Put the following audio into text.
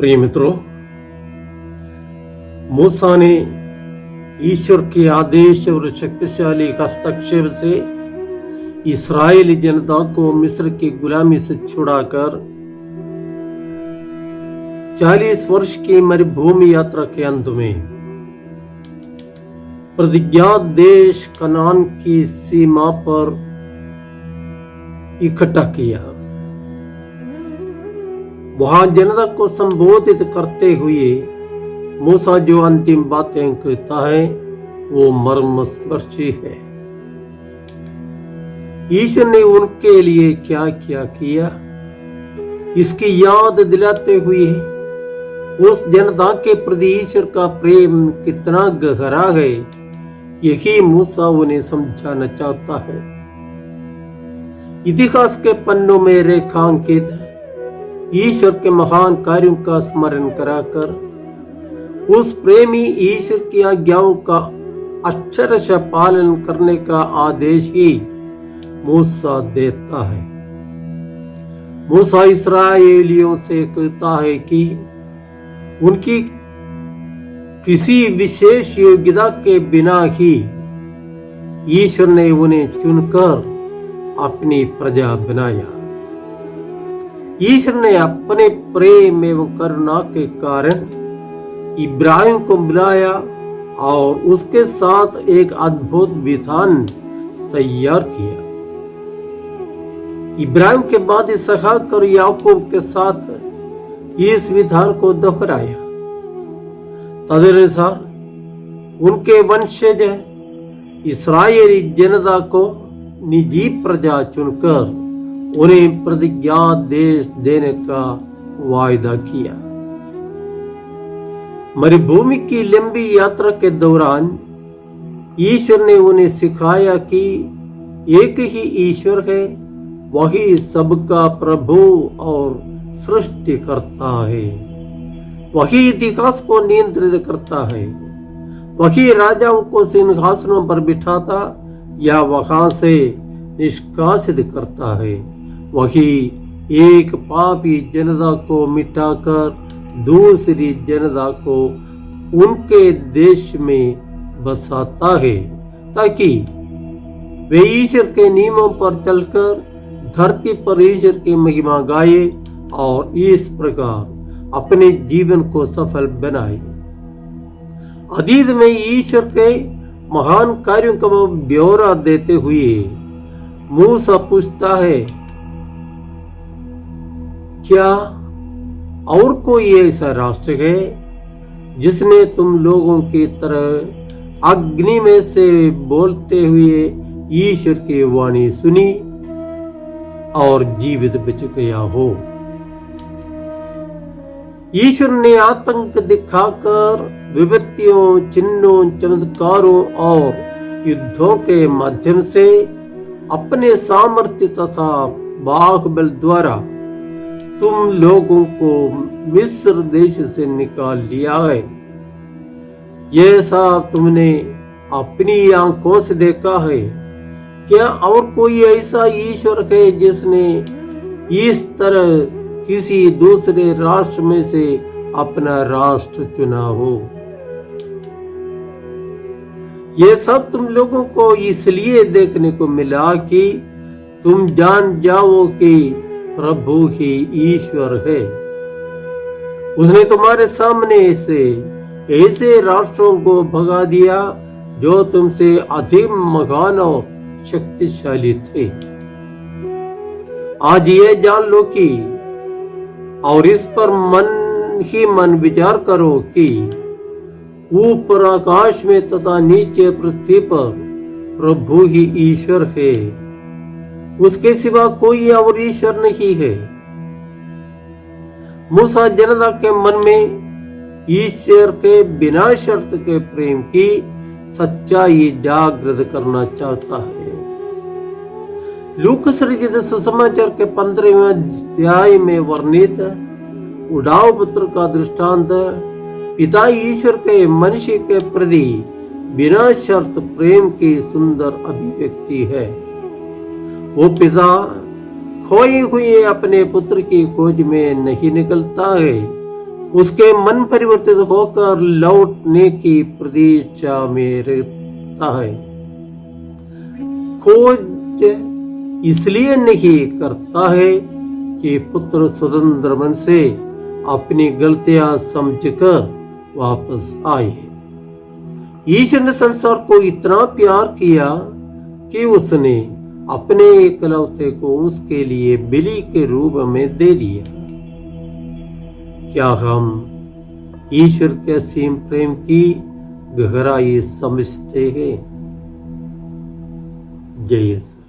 प्रिय मित्रों, मूसा ने ईश्वर के आदेश और शक्तिशाली हस्तक्षेप से इस्राएली जनता को मिस्र की गुलामी से छुड़ाकर 40 वर्ष की मरुभूमि यात्रा के अंत में प्रतिज्ञा देश कनान की सीमा पर इकट्ठा किया। वहां जनता को संबोधित करते हुए मूसा जो अंतिम बातें कहता है वो मर्मस्पर्शी है। ईश्वर ने उनके लिए क्या क्या किया इसकी याद दिलाते हुए उस जनता के प्रति ईश्वर का प्रेम कितना गहरा है यही मूसा उन्हें समझाना चाहता है। इतिहास के पन्नों में रेखांकित ईश्वर के महान कार्यों का स्मरण कराकर उस प्रेमी ईश्वर की आज्ञाओं का अक्षरशः पालन करने का आदेश ही मूसा देता है। मूसा इस्राएलियों से कहता है कि उनकी किसी विशेष योग्यता के बिना ही ईश्वर ने उन्हें चुनकर अपनी प्रजा बनाया। ईश्वर ने अपने प्रेम एवं करुणा के कारण इब्राहिम को बुलाया और उसके साथ एक अद्भुत विधान तैयार किया। इब्राहिम के बाद इसहाक और याकूब के साथ इस विधान को दोहराया। तदनुसार उनके वंशज इस्राएली जनता को निजी प्रजा चुनकर उन्हें प्रतिज्ञा देश देने का वायदा किया। मरुभूमि की लंबी यात्रा के दौरान ईश्वर ने उन्हें सिखाया कि एक ही ईश्वर है, वही सबका प्रभु और सृष्टिकर्ता है। वही इतिहास को नियंत्रित करता है, वही राजाओं को सिंहासनों पर बिठाता या वहां से निष्कासित करता है, वही एक पापी जनता को मिटाकर दूसरी जनता को उनके देश में बसाता है ताकि वे ईश्वर के नियमों पर चलकर धरती पर ईश्वर की महिमा गाए और इस प्रकार अपने जीवन को सफल बनाए। अतीत में ईश्वर के महान कार्यों का ब्यौरा देते हुए मूसा पूछता है, क्या और कोई ऐसा राष्ट्र है जिसने तुम लोगों की तरह अग्नि में से बोलते हुए ईश्वर की वाणी सुनी और जीवित बच गया हो? ईश्वर ने आतंक दिखाकर विपत्तियों, चिन्हों, चमत्कारों और युद्धों के माध्यम से अपने सामर्थ्य तथा बाहुबल द्वारा तुम लोगों को मिस्र देश से निकाल लिया है। यह सब तुमने अपनी आंखों से देखा है। क्या और कोई ऐसा ईश्वर है जिसने इस तरह किसी दूसरे राष्ट्र में से अपना राष्ट्र चुना हो? यह सब तुम लोगों को इसलिए देखने को मिला कि तुम जान जाओ कि प्रभु ही ईश्वर है। उसने तुम्हारे सामने से ऐसे राष्ट्रों को भगा दिया जो तुमसे अधिक महान और शक्तिशाली थे। आज ये जान लो कि और इस पर मन ही मन विचार करो कि ऊपर आकाश में तथा नीचे पृथ्वी पर प्रभु ही ईश्वर है, उसके सिवा कोई और ईश्वर नहीं है। मूसा जनता के मन में ईश्वर के बिना शर्त के प्रेम की सच्चाई जागृत करना चाहता है। लूका रचित सुसमाचार के 15वें अध्याय में वर्णित उड़ाव पुत्र का दृष्टांत पिता ईश्वर के मनुष्य के प्रति बिना शर्त प्रेम की सुंदर अभिव्यक्ति है। वो पिता खोए हुए अपने पुत्र की खोज में नहीं निकलता है, उसके मन परिवर्तित होकर लौटने की प्रतीक्षा में रहता है। खोज इसलिए नहीं करता है कि पुत्र स्वतंत्र मन से अपनी गलतियां समझकर वापस आए। ईश्वर ने संसार को इतना प्यार किया कि उसने अपने एकलौते को उसके लिए बलि के रूप में दे दिया। क्या हम ईश्वर के असीम प्रेम की गहराई समझते हैं? जय यीशु।